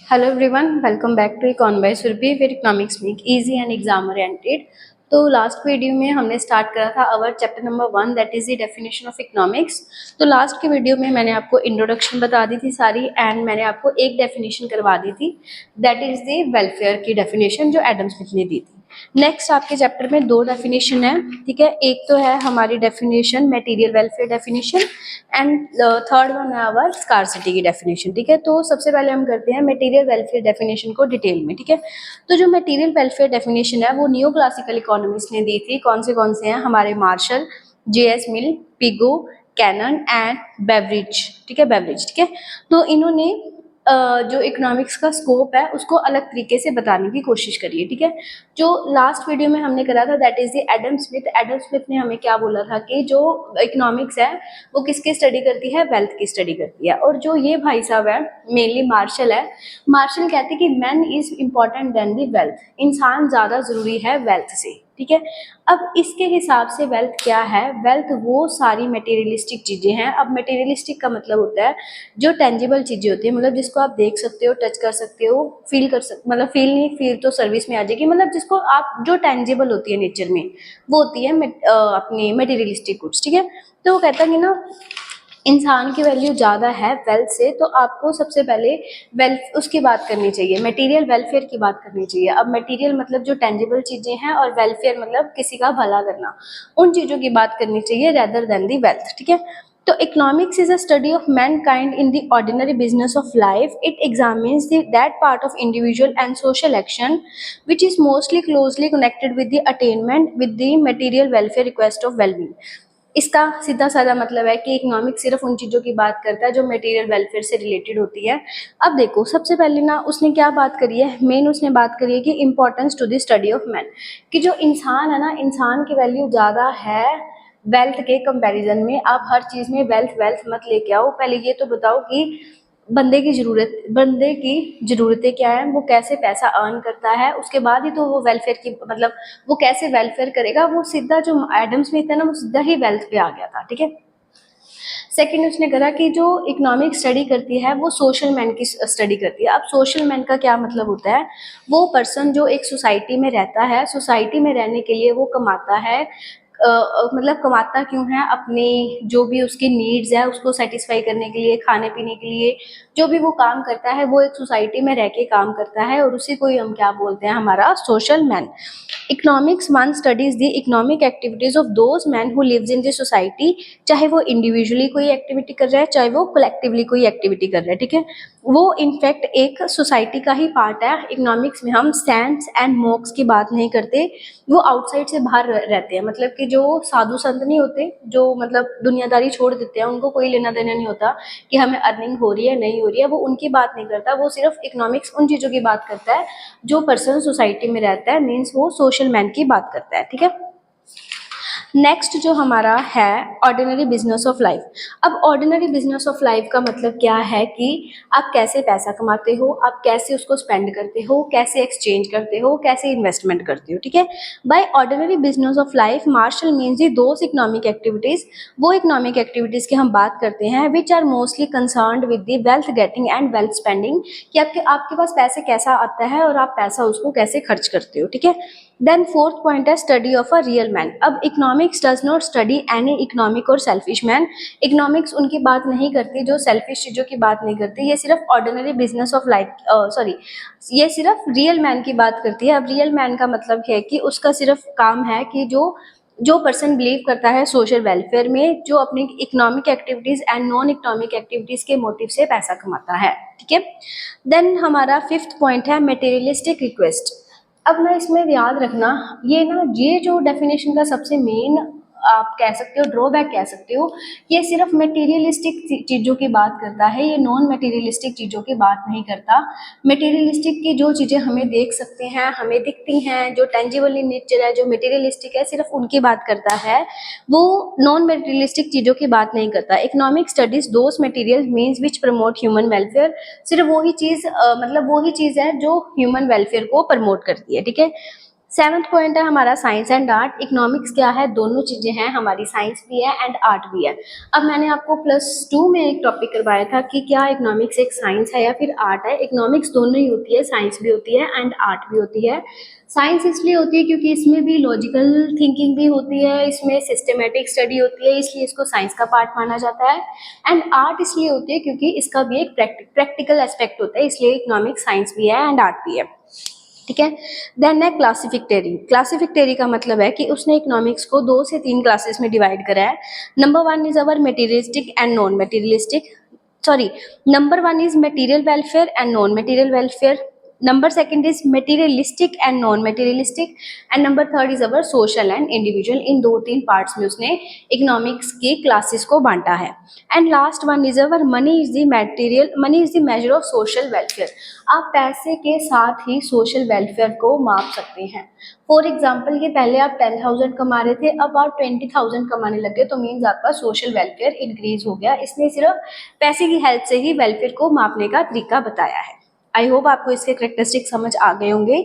Hello everyone, welcome back to Econ by Surabhi where economics make easy and exam oriented. तो last video में हमने start करा था our chapter number 1 that is the definition of economics. तो last की video में मैंने आपको इंट्रोडक्शन बता दी थी सारी एंड मैंने आपको एक डेफिनेशन करवा दी थी दैट इज द वेलफेयर की डेफिनेशन जो एडम स्मिथ ने दी थी। नेक्स्ट आपके चैप्टर में दो डेफिनेशन है, ठीक है। एक तो है हमारी definition material welfare definition and third one है आवर स्कार्सिटी की डेफिनेशन, ठीक है। तो सबसे पहले हम करते हैं मटेरियल वेलफेयर डेफिनेशन को डिटेल में, ठीक है। तो जो मटेरियल वेलफेयर डेफिनेशन है वो न्यू क्लासिकल इकोनॉमिस्ट ने दी थी। कौन से हैं हमारे Marshall, J S Mill, Pigou, Cannan and Beveridge, ठीक है, बेवरिज, ठीक है। तो इन्होंने जो इकोनॉमिक्स का स्कोप है उसको अलग तरीके से बताने की कोशिश करी है, ठीक है। जो लास्ट वीडियो में हमने करा था that is the Adam Smith. Adam Smith ने हमें क्या बोला था कि जो इकोनॉमिक्स है वो किसकी स्टडी करती है, वेल्थ की स्टडी करती है। और जो ये भाई साहब है मेनली मार्शल है, मार्शल कहते हैं कि man is important than the wealth, इंसान ज्यादा जरूरी है वेल्थ से, ठीक है। अब इसके हिसाब से वेल्थ क्या है, वेल्थ वो सारी मटेरियलिस्टिक चीजें हैं। अब मटेरियलिस्टिक का मतलब होता है जो टेंजिबल चीजें होती है, मतलब जिसको आप देख सकते हो, टच कर सकते हो, फील कर सकते, मतलब फील नहीं, फील तो सर्विस में आ जाएगी, मतलब जिसको आप जो टेंजिबल होती है नेचर में वो होती है अपनी मटेरियलिस्टिक गुड्स, ठीक है। तो वो कहता है कि ना इंसान की वैल्यू ज़्यादा है वेल्थ से, तो आपको सबसे पहले वेल्थ उसकी बात करनी चाहिए, मटेरियल वेलफेयर की बात करनी चाहिए। अब मटेरियल मतलब जो टेंजिबल चीज़ें हैं और वेलफेयर मतलब किसी का भला करना, उन चीज़ों की बात करनी चाहिए रेदर देन दी वेल्थ, ठीक है। तो economics is a study of Mankind in the ordinary business of life. It examines that part of individual and social action which is mostly closely connected with the attainment with the material welfare request of well-being। इसका सीधा साधा मतलब है कि economics सिर्फ उन चीज़ों की बात करता है जो मटेरियल वेलफेयर से रिलेटेड होती है। अब देखो सबसे पहले ना उसने क्या बात करी है, मेन उसने बात करी है कि importance to the study of man, कि जो इंसान है ना, इंसान की वैल्यू ज़्यादा है वेल्थ के कंपैरिजन में। आप हर चीज़ में वेल्थ वेल्थ मत लेके आओ, पहले ये तो बताओ कि बंदे की ज़रूरतें क्या है, वो कैसे पैसा अर्न करता है, उसके बाद ही तो वो वेलफेयर की मतलब वो कैसे वेलफेयर करेगा। वो सीधा जो एडम स्मिथ है ना वो सीधा ही वेल्थ पे आ गया था, ठीक है। सेकंड उसने कहा कि जो इकोनॉमिक स्टडी करती है वो सोशल मैन की स्टडी करती है। अब सोशल मैन का क्या मतलब होता है, वो पर्सन जो एक सोसाइटी में रहता है, सोसाइटी में रहने के लिए वो कमाता है, मतलब कमाता क्यों है, अपनी जो भी उसकी नीड्स है उसको सेटिस्फाई करने के लिए, खाने पीने के लिए, जो भी वो काम करता है वो एक सोसाइटी में रह के काम करता है और उसी को ही हम क्या बोलते हैं, हमारा social man. Economics one studies the economic activities of those man who lives in the society, चाहे वो इंडिविजुअली कोई एक्टिविटी कर रहा है चाहे वो कलेक्टिवली कोई एक्टिविटी कर रहा है, ठीक है। वो इनफैक्ट एक सोसाइटी का ही पार्ट है। इकोनॉमिक्स में हम सैंट्स एंड मॉक्स की बात नहीं करते, वो आउटसाइड से बाहर रहते हैं, मतलब कि जो साधु संत नहीं होते जो मतलब दुनियादारी छोड़ देते हैं, उनको कोई लेना देना नहीं होता कि हमें अर्निंग हो रही है नहीं हो रही है, वो उनकी बात नहीं करता। वो सिर्फ इकोनॉमिक्स उन चीज़ों की बात करता है जो पर्सन सोसाइटी में रहता है, मीन्स वो सोशल मैन की बात करता है, ठीक है। नेक्स्ट जो हमारा है ऑर्डिनरी बिजनेस ऑफ लाइफ। अब ऑर्डिनरी बिजनेस ऑफ लाइफ का मतलब क्या है कि आप कैसे पैसा कमाते हो, आप कैसे उसको स्पेंड करते हो, कैसे एक्सचेंज करते हो, कैसे इन्वेस्टमेंट करते हो, ठीक है। By ordinary business of life Marshall means the those economic activities, वो इकोनॉमिक एक्टिविटीज की हम बात करते हैं which are mostly concerned with the wealth getting and wealth spending, कि आपके पास पैसे कैसा आता है और आप पैसा उसको कैसे खर्च करते हो, ठीक है। देन फोर्थ पॉइंट है study of a real man. अब economics does not study any economic और सेल्फिश मैन। इकोनॉमिक्स उनकी बात नहीं करती जो सेल्फिश चीज़ों की बात नहीं करती, ये सिर्फ ordinary business of life sorry ये सिर्फ रियल मैन की बात करती है। अब रियल मैन का मतलब है कि उसका सिर्फ काम है कि जो पर्सन बिलीव करता है सोशल वेलफेयर में, जो अपनी economic activities and non economic activities के मोटिव से पैसा कमाता है, ठीक है। देन हमारा फिफ्थ पॉइंट है मटेरियलिस्टिक रिक्वेस्ट। अब ना इसमें याद रखना, ये जो डेफिनेशन का सबसे मेन आप कह सकते हो ड्रॉबैक कह सकते हो, ये सिर्फ मटेरियलिस्टिक चीज़ों की बात करता है, ये नॉन मटेरियलिस्टिक चीज़ों की बात नहीं करता। मटेरियलिस्टिक की जो चीज़ें हमें देख सकते हैं, हमें दिखती हैं, जो टेंजिबल इन नेचर है, जो मटेरियलिस्टिक है, सिर्फ उनकी बात करता है, वो नॉन मटेरियलिस्टिक चीज़ों की बात नहीं करता। Economic studies those material means which promote human welfare, सिर्फ वही चीज़ मतलब वही चीज़ है जो ह्यूमन वेलफेयर को प्रमोट करती है, ठीक है। सेवंथ पॉइंट है हमारा साइंस एंड आर्ट। इकोनॉमिक्स क्या है, दोनों चीजें हैं हमारी, साइंस भी है एंड आर्ट भी है। अब मैंने आपको +2 में एक टॉपिक करवाया था कि क्या इकोनॉमिक्स एक साइंस है या फिर आर्ट है। इकोनॉमिक्स दोनों ही होती है, साइंस भी होती है एंड आर्ट भी होती है। साइंस इसलिए होती है क्योंकि इसमें भी लॉजिकल थिंकिंग भी होती है, इसमें सिस्टमेटिक स्टडी होती है, इसलिए इसको साइंस का पार्ट माना जाता है। एंड आर्ट इसलिए होती है क्योंकि इसका भी एक प्रैक्टिकल एस्पेक्ट होता है, इसलिए इकोनॉमिक्स साइंस भी है एंड आर्ट भी है, ठीक है। देन है क्लासिफिक थ्योरी। क्लासिफिक थ्योरी का मतलब है कि उसने इकोनॉमिक्स को 2 से 3 क्लासेस में डिवाइड करा है। Number 1 is our materialistic and non materialistic, sorry, number 1 is material welfare and non-material welfare. Number 2 is materialistic and non-materialistic, and number 3 is our social and individual. In 2-3 parts में उसने economics की classes को बांटा है। And last one is our money is the material, money is the measure of social welfare. आप पैसे के साथ ही सोशल वेलफेयर को माप सकते हैं। फॉर एग्जाम्पल कि पहले आप 10,000 कमा रहे थे, अब आप 20,000 कमाने लगे, तो मीन्स आपका सोशल वेलफेयर इंक्रीज हो गया। इसने सिर्फ पैसे की हेल्प से ही वेलफेयर को मापने का तरीका बताया है। आई होप आपको इसके करेक्टरिस्टिक समझ आ गए होंगे।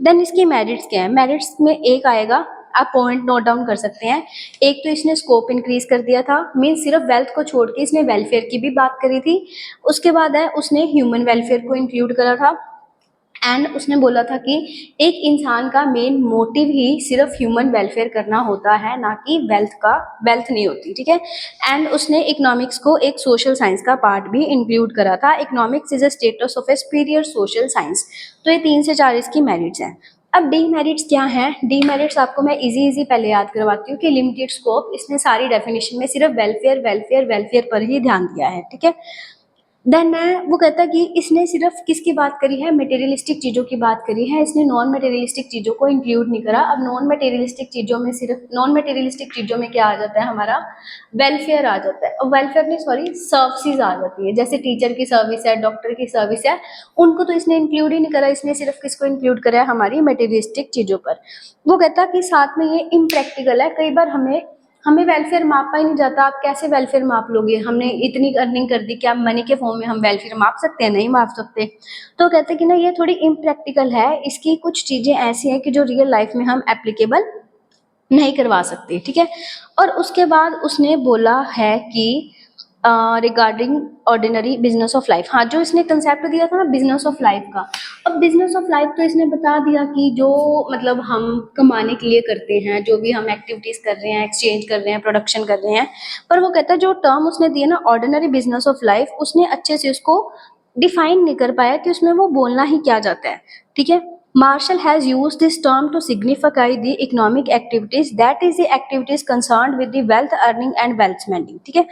देन इसकी मेरिट्स क्या है, मेरिट्स में एक आएगा, आप पॉइंट नोट डाउन कर सकते हैं। एक तो इसने स्कोप इंक्रीज कर दिया था, मीन्स सिर्फ वेल्थ को छोड़ के इसने वेलफेयर की भी बात करी थी। उसके बाद है उसने ह्यूमन वेलफेयर को इंक्लूड करा था, एंड उसने बोला था कि एक इंसान का मेन मोटिव ही सिर्फ ह्यूमन वेलफेयर करना होता है, ना कि वेल्थ नहीं होती, ठीक है। एंड उसने इकोनॉमिक्स को एक सोशल साइंस का पार्ट भी इंक्लूड करा था। Economics is a status of A superior social science. तो ये 3 से 4 इसकी मेरिट्स हैं। अब डीमेरिट्स क्या हैं, डीमेरिट्स आपको मैं इजी पहले याद करवाती हूँ कि लिमिटेड स्कोप, इसने सारी डेफिनेशन में सिर्फ वेलफेयर वेलफेयर वेलफेयर पर ही ध्यान दिया है, ठीक है। देन वो कहता है कि इसने सिर्फ किसकी बात करी है, मटेरियलिस्टिक चीज़ों की बात करी है, इसने नॉन मटेरियलिस्टिक चीज़ों को इंक्लूड नहीं करा। अब नॉन मटेरियलिस्टिक चीज़ों में सिर्फ नॉन मटेरियलिस्टिक चीज़ों में क्या आ जाता है, हमारा वेलफेयर आ जाता है। वेलफेयर नहीं, सॉरी, सर्विसेज आ जाती है, जैसे टीचर की सर्विस है, डॉक्टर की सर्विस है, उनको तो इसने इंक्लूड ही नहीं करा। इसने सिर्फ किसको इंक्लूड करा है, हमारी मटेरियलिस्टिक चीज़ों पर। वो कहता कि साथ में ये इम्प्रैक्टिकल है, कई बार हमें वेलफेयर मापा ही नहीं जाता। आप कैसे वेलफेयर माप लोगे, हमने इतनी अर्निंग कर दी, क्या मनी के फॉर्म में हम वेलफेयर माप सकते हैं, नहीं माप सकते। तो कहते हैं कि ना ये थोड़ी इम्प्रैक्टिकल है, इसकी कुछ चीज़ें ऐसी हैं कि जो रियल लाइफ में हम एप्लीकेबल नहीं करवा सकते, ठीक है। और उसके बाद उसने बोला है कि regarding ordinary business of life, हाँ, जो इसने कंसेप्ट दिया था ना बिजनेस ऑफ लाइफ का। अब बिजनेस ऑफ लाइफ तो इसने बता दिया कि जो मतलब हम कमाने के लिए करते हैं, जो भी हम एक्टिविटीज कर रहे हैं, एक्सचेंज कर रहे हैं, प्रोडक्शन कर रहे हैं। पर वो कहता है जो टर्म उसने दिया ना ऑर्डिनरी बिजनेस ऑफ लाइफ, उसने अच्छे से उसको डिफाइन नहीं कर पाया कि उसमें वो बोलना ही क्या जाता है, ठीक है। Marshall has used this term to signify the economic activities, that is the activities concerned with the wealth earning and wealth spending, ठीक है।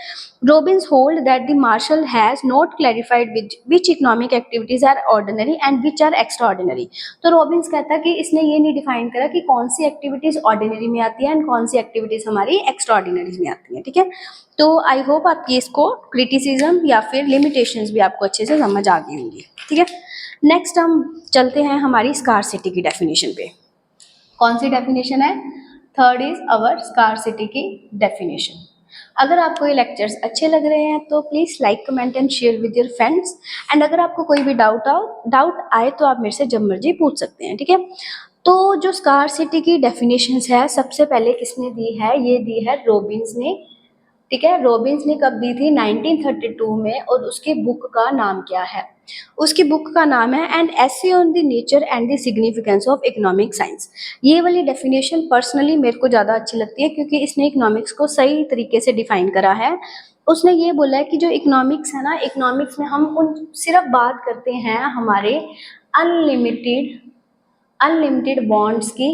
Robbins hold that the Marshall has not clarified which economic activities are ordinary and which are extraordinary। तो Robins कहता है कि इसने ये नहीं define करा कि कौन सी एक्टिविटीज ऑर्डिनरी में आती है एंड कौन सी एक्टिविटीज हमारी एक्स्ट्राऑर्डिनरी में आती है, ठीक है। तो आई होप आपकी इसको क्रिटिसिज्म या फिर लिमिटेशंस भी आपको अच्छे से समझ आ गई होंगी, ठीक है। नेक्स्ट हम चलते हैं हमारी स्कार्सिटी की डेफिनेशन पे। कौन सी डेफिनेशन है, थर्ड इज अवर स्कार्सिटी की डेफिनेशन। अगर आपको ये लेक्चर्स अच्छे लग रहे हैं तो please like comment and share with your friends. And अगर आपको कोई भी डाउट आए तो आप मेरे से जब मर्जी पूछ सकते हैं, ठीक है। तो जो स्कार्सिटी की डेफिनेशंस है, सबसे पहले किसने दी है, ये दी है रॉबिन्स ने, ठीक है। रॉबिन्स ने कब दी थी, 1932 में। और उसकी बुक का नाम क्या है, उसकी बुक का नाम है an essay on the nature and the significance of economic science. ये वाली डेफिनेशन पर्सनली मेरे को ज़्यादा अच्छी लगती है क्योंकि इसने इकोनॉमिक्स को सही तरीके से डिफाइन करा है। उसने ये बोला है कि जो इकोनॉमिक्स है ना, इकोनॉमिक्स में हम उन सिर्फ बात करते हैं हमारे अनलिमिटेड बॉन्ड्स की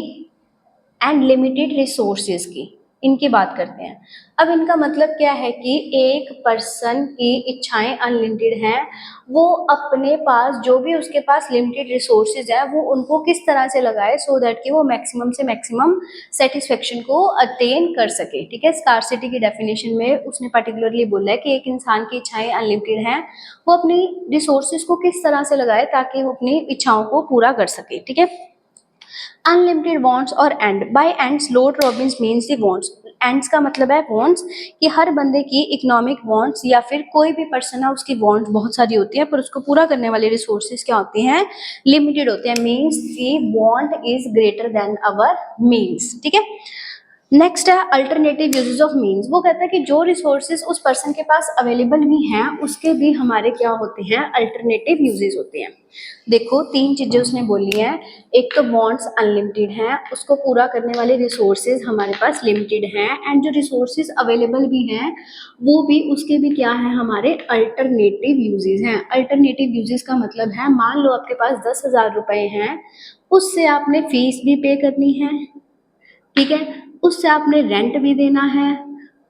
एंड लिमिटेड रिसोर्सेज की, इनकी बात करते हैं। अब इनका मतलब क्या है कि एक पर्सन की इच्छाएं अनलिमिटेड हैं, वो अपने पास जो भी उसके पास लिमिटेड रिसोर्सेज है वो उनको किस तरह से लगाए सो दैट कि वो मैक्सिमम से मैक्सिमम सेटिस्फेक्शन को अटेन कर सके, ठीक है। स्कार्सिटी की डेफिनेशन में उसने पर्टिकुलरली बोला है कि एक इंसान की इच्छाएं अनलिमिटेड हैं, वो अपनी रिसोर्सेज को किस तरह से लगाए ताकि वो अपनी इच्छाओं को पूरा कर सके, ठीक है। Unlimited wants or end by ends, Lord Robbins means the wants। Ends का मतलब है वांट्स, कि हर बंदे की इकोनॉमिक वांट्स या फिर कोई भी पर्सन है उसकी वांट्स बहुत सारी होती है पर उसको पूरा करने वाले रिसोर्सेज क्या होते हैं, लिमिटेड होते हैं। मीन्स की want is greater than our means, ठीक है। नेक्स्ट है अल्टरनेटिव यूजेस ऑफ मीन्स। वो कहता है कि जो रिसोर्सेज उस पर्सन के पास अवेलेबल भी हैं उसके भी हमारे क्या होते हैं, अल्टरनेटिव यूजेस होते हैं। देखो 3 चीजें उसने बोली हैं, एक तो वांट्स अनलिमिटेड हैं, उसको पूरा करने वाले रिसोर्सेज हमारे पास लिमिटेड हैं, एंड जो रिसोर्सेज अवेलेबल भी हैं वो भी उसके भी क्या है, हमारे अल्टरनेटिव यूजेस हैं। अल्टरनेटिव यूजेस का मतलब है, मान लो आपके पास 10,000 रुपए हैं, उससे आपने फीस भी पे करनी है, ठीक है, उससे आपने रेंट भी देना है,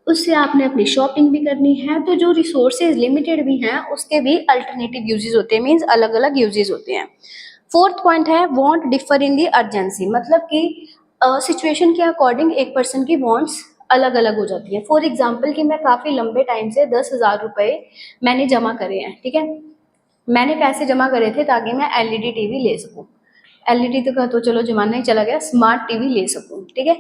उससे आपने अपनी शॉपिंग भी करनी है। तो जो रिसोर्सेज लिमिटेड भी हैं उसके भी अल्टरनेटिव यूजेस होते हैं, मीन्स अलग अलग यूजेस होते हैं। फोर्थ पॉइंट है want differ in the urgency, मतलब कि सिचुएशन के अकॉर्डिंग एक पर्सन की वांट्स अलग अलग हो जाती है। फॉर एग्जाम्पल कि मैं काफ़ी लंबे टाइम से 10,000 रुपये मैंने जमा करे हैं, ठीक है, मैंने पैसे जमा करे थे ताकि मैं एलईडी टीवी ले सकूं। एलईडी तो का तो चलो जमाना ही चला गया, स्मार्ट टीवी ले सकूं, ठीक है।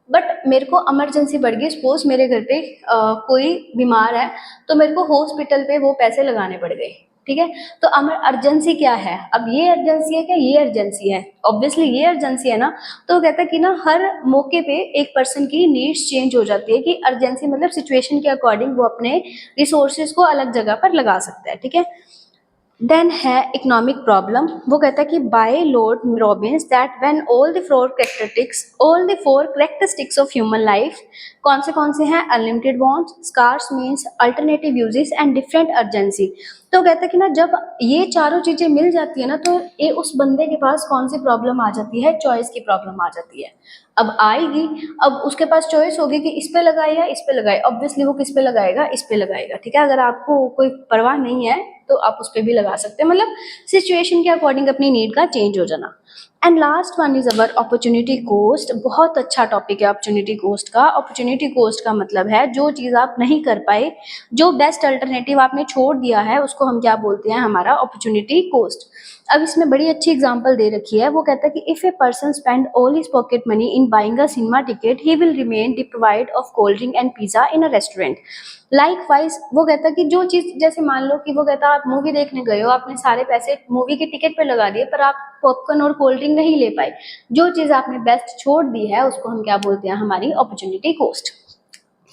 बट मेरे को इमरजेंसी पड़ गई, सपोज मेरे घर पे कोई बीमार है तो मेरे को हॉस्पिटल पे वो पैसे लगाने पड़ गए, ठीक है। तो अर्जेंसी क्या है, अब ये अर्जेंसी है क्या, ये अर्जेंसी है, ऑब्वियसली ये अर्जेंसी है ना। तो कहता है कि ना हर मौके पे एक पर्सन की नीड्स चेंज हो जाती है, कि अर्जेंसी मतलब सिचुएशन के अकॉर्डिंग वो अपने रिसोर्सेज को अलग जगह पर लगा सकता है, ठीक है। देन है इकोनॉमिक प्रॉब्लम। वो कहता है कि by Lord Robbins that when all the four characteristics of human life, कौन से हैं, unlimited wants, scarce means, alternative uses and different urgency. तो कहता है कि ना जब ये चारों चीजें मिल जाती है ना तो ये उस बंदे के पास कौन सी प्रॉब्लम आ जाती है, चॉइस की प्रॉब्लम आ जाती है। अब आएगी, अब उसके पास चॉइस होगी कि इस पे लगाए या इस पे लगाए, ऑब्वियसली वो किस पे लगाएगा, इस पे लगाएगा, ठीक है। अगर आपको कोई परवाह नहीं है तो आप उस पे भी लगा सकते हैं, मतलब सिचुएशन के अकॉर्डिंग अपनी नीड का चेंज हो जाना। And last one is our opportunity cost. बहुत अच्छा टॉपिक है अपॉर्चुनिटी कोस्ट का। अपॉर्चुनिटी कोस्ट का मतलब है जो चीज आप नहीं कर पाए, जो बेस्ट अल्टरनेटिव आपने छोड़ दिया है, उसको हम क्या बोलते हैं, हमारा अपॉर्चुनिटी कोस्ट। अब इसमें बड़ी अच्छी एग्जांपल दे रखी है। वो कहता है कि if a person spend all his pocket money in buying a cinema ticket, he will remain deprived of cold drink and pizza in a restaurant. Likewise वो कहता है कि जो चीज, जैसे मान लो कि वो कहता है आप मूवी देखने गए हो, आपने सारे पैसे मूवी के टिकट पे लगा दिए पर आप पॉपकॉर्न और कोल्ड ड्रिंक नहीं ले पाए, जो चीज आपने बेस्ट छोड़ दी है उसको हम क्या बोलते हैं, हमारी अपॉर्चुनिटी कॉस्ट,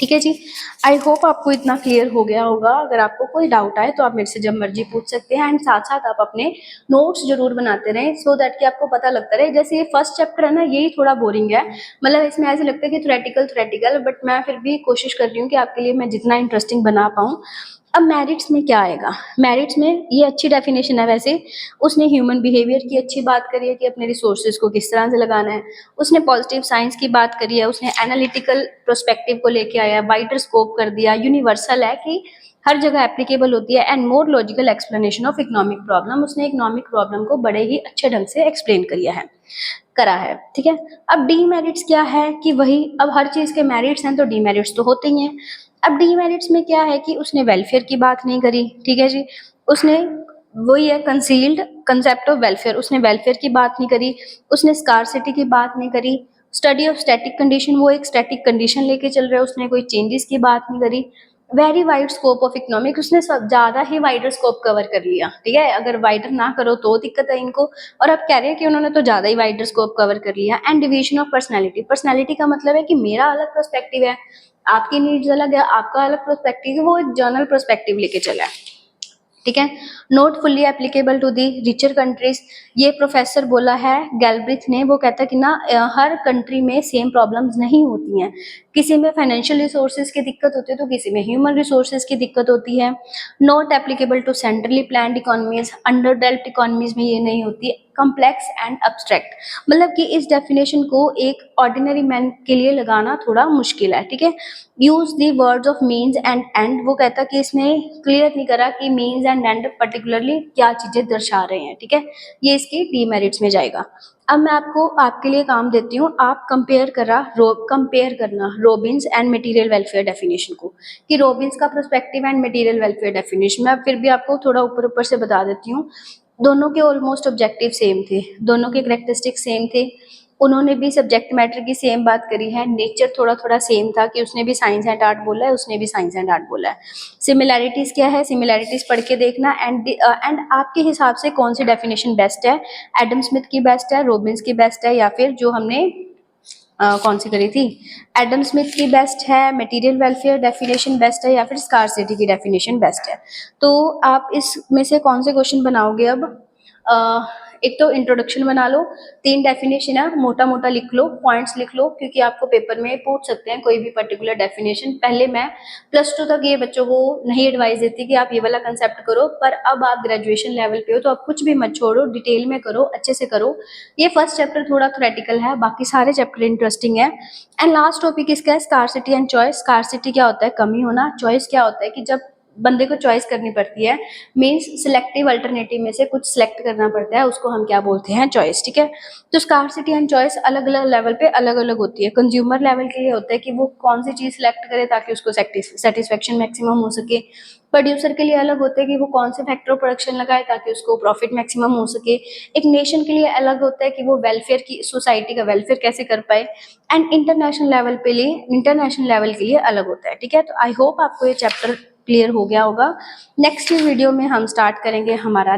ठीक है जी। आई होप आपको इतना क्लियर हो गया होगा। अगर आपको कोई डाउट आए तो आप मेरे से जब मर्जी पूछ सकते हैं, एंड साथ साथ आप अपने नोट्स जरूर बनाते रहें सो दैट कि आपको पता लगता रहे। जैसे ये फर्स्ट चैप्टर है ना, यही थोड़ा बोरिंग है, मतलब इसमें ऐसे लगता है कि थ्योरेटिकल, बट मैं फिर भी कोशिश कर रही हूँ कि आपके लिए मैं जितना इंटरेस्टिंग बना पाऊँ। अब मेरिट्स में क्या आएगा, मेरिट्स में ये अच्छी डेफिनेशन है वैसे। उसने ह्यूमन बिहेवियर की अच्छी बात करी है कि अपने रिसोर्सेज को किस तरह से लगाना है, उसने पॉजिटिव साइंस की बात करी है, उसने एनालिटिकल प्रोस्पेक्टिव को लेके आया, वाइडर स्कोप कर दिया, यूनिवर्सल है कि हर जगह एप्लीकेबल होती है, and more logical explanation of economic problem. उसने इकोनॉमिक प्रॉब्लम को बड़े ही अच्छे ढंग से एक्सप्लेन करा है, ठीक है। अब डीमेरिट्स क्या है कि वही, अब हर चीज के मेरिट्स हैं तो डीमेरिट्स तो होते ही हैं। अब डीमेरिट्स में क्या है कि उसने वेलफेयर की बात नहीं करी, ठीक है जी। उसने वही है कंसील्ड कंसेप्ट ऑफ वेलफेयर, उसने वेलफेयर की बात नहीं करी, उसने स्कार्सिटी की बात नहीं करी, स्टडी ऑफ स्टैटिक कंडीशन, वो एक स्टैटिक कंडीशन लेके चल रहा है, उसने कोई चेंजेस की बात नहीं करी। Very wide scope of economic, उसने सब ज्यादा ही वाइडर स्कोप कवर कर लिया, ठीक है। अगर वाइडर ना करो तो दिक्कत है इनको, और अब कह रहे हैं कि उन्होंने तो ज्यादा ही वाइडर स्कोप कवर कर लिया। And division of personality, personality का मतलब है कि मेरा अलग पर्सपेक्टिव है, आपकी नीड्स अलग है, आपका अलग पर्सपेक्टिव है, वो एक जर्नल पर्सपेक्टिव लेके चला है, ठीक है। Not fully applicable to the richer countries, ये प्रोफेसर बोला है गैलब्रिथ ने। वो कहता है कि ना हर कंट्री में सेम प्रॉब्लम्स नहीं होती हैं, किसी में फाइनेंशियल रिसोर्सेज की दिक्कत होती है तो किसी में ह्यूमन रिसोर्सेज की दिक्कत होती है। Not applicable to centrally planned economies, underdeveloped economies में ये नहीं होती। कम्प्लेक्स एंड अब्स्ट्रैक्ट, मतलब कि इस डेफिनेशन को एक ऑर्डिनरी मैन के लिए लगाना थोड़ा मुश्किल है, ठीक है। Use the words of means and and, वो कहता कि इसने क्लियर नहीं करा कि मीन्स एंड एंड पर्टिकुलरली क्या चीजें दर्शा रहे हैं, ठीक है। ये इसकी डीमेरिट्स में जाएगा। अब मैं आपको आपके लिए काम देती हूँ, आप कंपेयर करना Robins and material welfare definition को, कि रॉबिन्स का perspective and material welfare definition. मैं फिर भी आपको थोड़ा ऊपर ऊपर से बता देती हूँ। दोनों के ऑलमोस्ट ऑब्जेक्टिव सेम थे, दोनों के करेक्टरिस्टिक सेम थे, उन्होंने भी सब्जेक्ट मैटर की सेम बात करी है, नेचर थोड़ा थोड़ा सेम था कि उसने भी साइंस एंड आर्ट बोला है, उसने भी साइंस एंड आर्ट बोला है। सिमिलैरिटीज क्या है, सिमिलैरिटीज पढ़ के देखना एंड आपके हिसाब से कौन सी डेफिनेशन बेस्ट है, एडम स्मिथ की बेस्ट है, रॉबिन्स की बेस्ट है, या फिर जो हमने कौन सी करी थी, एडम स्मिथ की बेस्ट है, मटेरियल वेलफेयर डेफिनेशन बेस्ट है, या फिर स्कार्सिटी की डेफिनेशन बेस्ट है। तो आप इसमें से कौन से क्वेश्चन बनाओगे अब? एक तो इंट्रोडक्शन बना लो, 3 डेफिनेशन है, मोटा मोटा लिख लो, पॉइंट्स लिख लो, क्योंकि आपको पेपर में पूछ सकते हैं कोई भी पर्टिकुलर डेफिनेशन। पहले मैं +2 तक ये बच्चों को नहीं एडवाइस देती कि आप ये वाला कंसेप्ट करो, पर अब आप ग्रेजुएशन लेवल पे हो तो आप कुछ भी मत छोड़ो, डिटेल में करो, अच्छे से करो। ये फर्स्ट चैप्टर थोड़ा थ्योरेटिकल है, बाकी सारे चैप्टर इंटरेस्टिंग है। एंड लास्ट टॉपिक इसका है स्कार्सिटी एंड चॉइस। स्कार्सिटी क्या होता है, कमी होना, चॉइस क्या होता है कि जब बंदे को चॉइस करनी पड़ती है, मींस सिलेक्टिव अल्टरनेटिव में से कुछ सिलेक्ट करना पड़ता है, उसको हम क्या बोलते हैं, चॉइस। ठीक है, तो स्कार्सिटी एंड चॉइस अलग अलग लेवल पे अलग अलग होती है। कंज्यूमर लेवल के लिए होता है कि वो कौन सी चीज सिलेक्ट करे ताकि उसको सेटिस्फेक्शन मैक्सिमम हो सके। प्रोड्यूसर के लिए अलग होता है कि वो कौन से फैक्टर ऑफ प्रोडक्शन लगाए ताकि उसको प्रॉफिट मैक्सिमम हो सके। एक नेशन के लिए अलग होता है कि वो वेलफेयर की, सोसाइटी का वेलफेयर कैसे कर पाए। एंड इंटरनेशनल लेवल के लिए अलग होता है। ठीक है, तो आई होप आपको ये चैप्टर क्लियर हो गया होगा। नेक्स्ट वीडियो में हम स्टार्ट करेंगे हमारा